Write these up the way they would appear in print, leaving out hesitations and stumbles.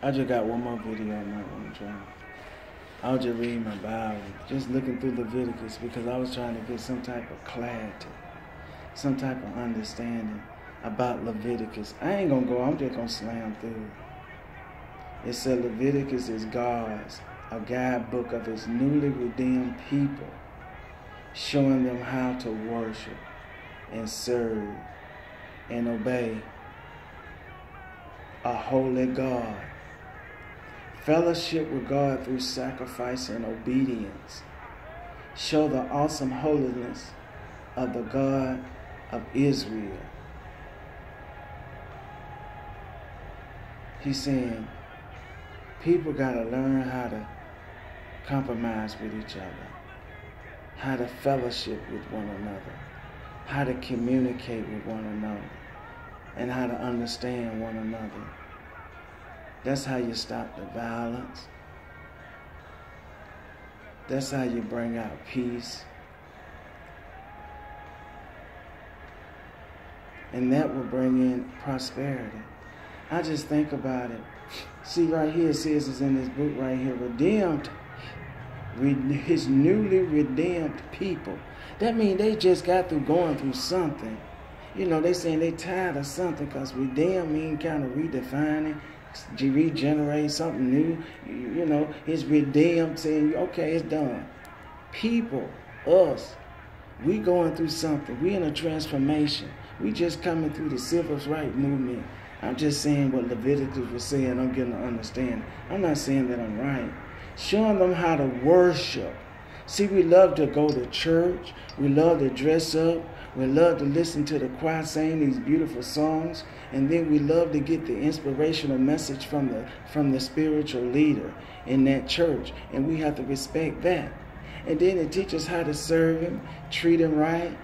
I just got one more video I might want to try. I was just reading my Bible, just looking through Leviticus because I was trying to get some type of clarity, some type of understanding about Leviticus. I ain't going to go, I'm just going to slam through. It said Leviticus is God's, a guidebook of his newly redeemed people, showing them how to worship and serve and obey a holy God. Fellowship with God through sacrifice and obedience. Show the awesome holiness of the God of Israel. He's saying people got to learn how to compromise with each other, how to fellowship with one another, how to communicate with one another, and how to understand one another. That's how you stop the violence. That's how you bring out peace. And that will bring in prosperity. I just think about it. See, right here it says it's in this book right here, redeemed, his newly redeemed people. That means they just got through going through something. You know, they saying they tired of something because redeem mean kind of redefining, regenerate something new. You know, it's redeemed, saying, okay, it's done. People, us, we going through something. We in a transformation. We just coming through the civil rights movement. I'm just saying what Leviticus was saying. I'm getting to understand. I'm not saying that I'm right. Showing them how to worship. See, we love to go to church. We love to dress up. We love to listen to the choir sing these beautiful songs. And then we love to get the inspirational message from the spiritual leader in that church. And we have to respect that. And then it teaches how to serve him, treat him right,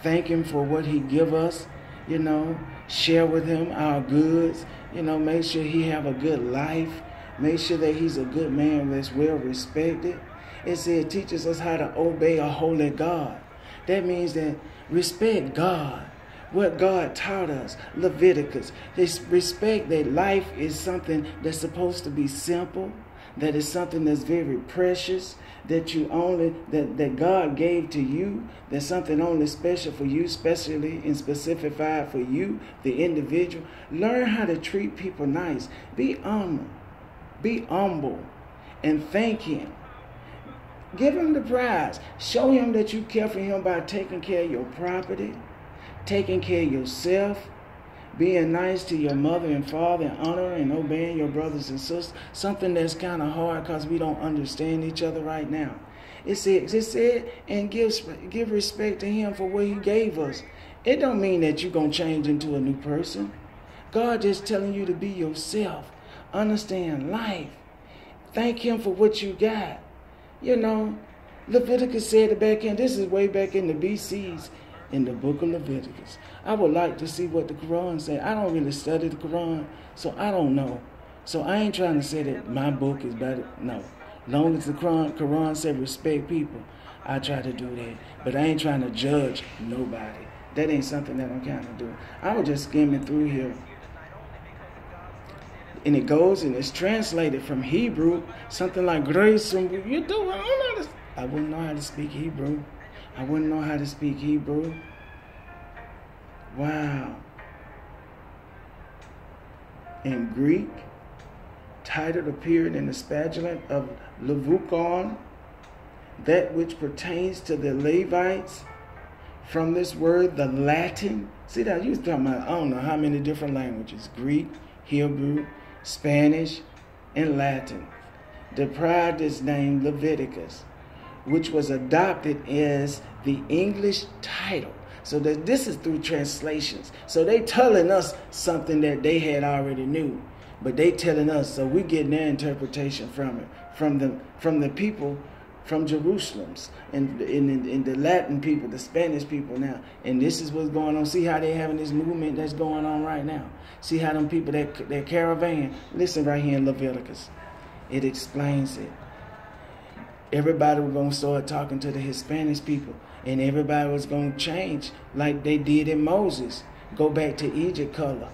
thank him for what he give us, you know, share with him our goods, you know, make sure he have a good life, make sure that he's a good man that's well respected. It said it teaches us how to obey a holy God. That means that respect God, what God taught us, Leviticus. Respect that life is something that's supposed to be simple, that is something that's very precious, that God gave to you, that's something only special for you, specially and specified for you, the individual. Learn how to treat people nice. Be humble, and thank him. Give him the prize. Show him that you care for him by taking care of your property, taking care of yourself, being nice to your mother and father, and honoring and obeying your brothers and sisters. Something that's kind of hard because we don't understand each other right now. It said, and give respect to him for what he gave us. It don't mean that you're going to change into a new person. God just telling you to be yourself. Understand life. Thank him for what you got. You know, Leviticus said it back in, this is way back in the BCs, in the book of Leviticus. I would like to see what the Quran said. I don't really study the Quran, so I don't know. So I ain't trying to say that my book is better. No. Long as the Quran said respect people, I try to do that. But I ain't trying to judge nobody. That ain't something that I'm kind of doing. I was just skimming through here. And it goes and it's translated from Hebrew, something like grace. You do, I wouldn't know how to speak Hebrew. I wouldn't know how to speak Hebrew. Wow. In Greek, title appeared in the Spagulum of Levucon, that which pertains to the Levites. From this word, the Latin. See that? You was talking about, I don't know how many different languages. Greek, Hebrew, Spanish, and Latin. Deprived its name Leviticus, which was adopted as the English title. So that this is through translations. So they telling us something that they had already knew, but they telling us, so we getting their interpretation from it, from the people from Jerusalem's and the Latin people, the Spanish people now. And this is what's going on. See how they having this movement that's going on right now. See how them people, that caravan, listen right here in Leviticus. It explains it. Everybody was going to start talking to the Hispanic people, and everybody was going to change like they did in Moses. Go back to Egypt color,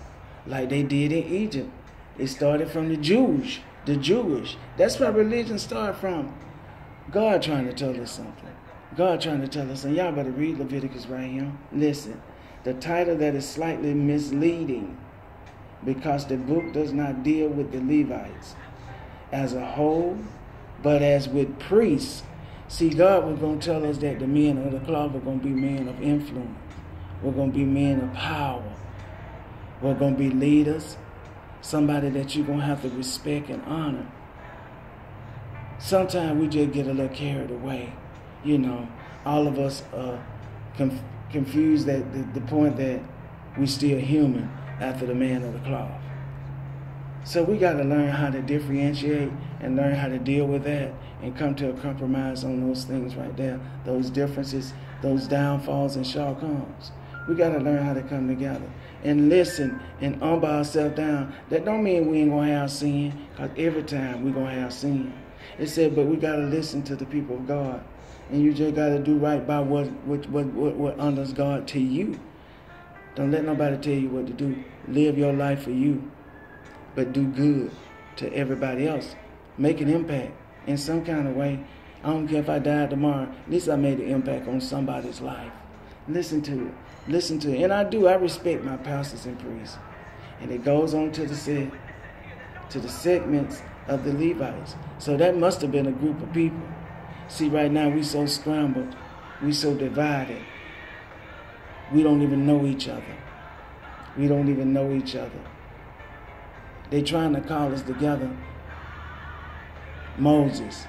like they did in Egypt. It started from the Jewish. That's where religion started from. God trying to tell us something. God trying to tell us, and y'all better read Leviticus right here. Listen, the title that is slightly misleading because the book does not deal with the Levites as a whole, but as with priests. See, God was going to tell us that the men of the cloth are going to be men of influence. We're going to be men of power. We're going to be leaders. Somebody that you're going to have to respect and honor. Sometimes we just get a little carried away. You know, all of us are confused at the point that we still human after the man of the cloth. So we got to learn how to differentiate and learn how to deal with that and come to a compromise on those things right there, those differences, those downfalls and shortcomings. We got to learn how to come together and listen and humble ourselves down. That don't mean we ain't going to have sin, because every time we're going to have sin. It said, but we got to listen to the people of God. And you just got to do right by what honors God to you. Don't let nobody tell you what to do. Live your life for you, but do good to everybody else. Make an impact in some kind of way. I don't care if I died tomorrow. At least I made an impact on somebody's life. Listen to it. Listen to it. And I respect my pastors and priests. And it goes on to the segments of the Levites. So that must have been a group of people. See, right now we so scrambled. We so divided. We don't even know each other. We don't even know each other. They trying to call us together. Moses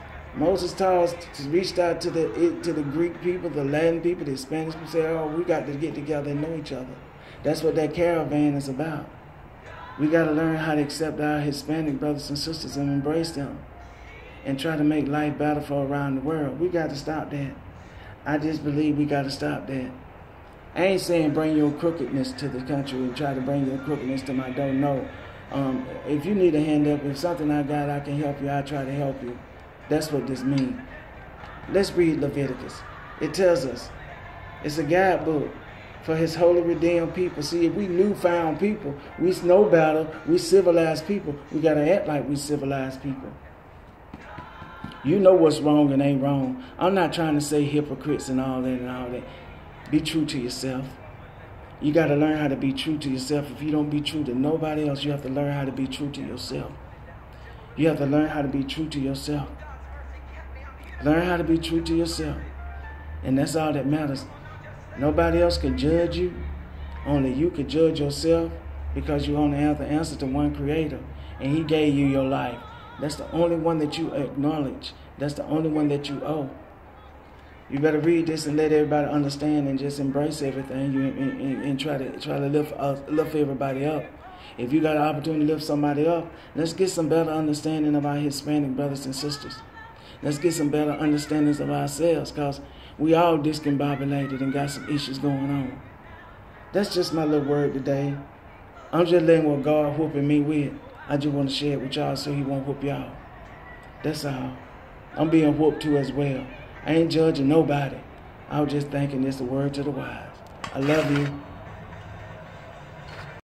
told us to reach out to the Greek people, the Latin people, the Spanish people. Say, oh, we got to get together and know each other. That's what that caravan is about. We got to learn how to accept our Hispanic brothers and sisters and embrace them and try to make life better for around the world. We got to stop that. I just believe we got to stop that. I ain't saying bring your crookedness to the country and try to bring your crookedness to my don't know. If you need a hand up, if something I got, I can help you. I try to help you. That's what this means. Let's read Leviticus. It tells us it's a guidebook for his holy redeemed people. See, if we newfound people, we know better, we civilized people, we got to act like we civilized people. You know what's wrong and ain't wrong. I'm not trying to say hypocrites and all that. Be true to yourself. You got to learn how to be true to yourself. If you don't be true to nobody else, you have to learn how to be true to yourself. You have to learn how to be true to yourself. Learn how to be true to yourself. And that's all that matters. Nobody else can judge you. Only you can judge yourself, because you only have to answer to one Creator. And He gave you your life. That's the only one that you acknowledge. That's the only one that you owe. You better read this and let everybody understand and just embrace everything and try to lift everybody up. If you got an opportunity to lift somebody up, let's get some better understanding of our Hispanic brothers and sisters. Let's get some better understandings of ourselves, because we all discombobulated and got some issues going on. That's just my little word today. I'm just letting what God whooping me with. I just want to share it with y'all so He won't whoop y'all. That's all. I'm being whooped too as well. I ain't judging nobody. I was just thinking it's a word to the wise. I love you.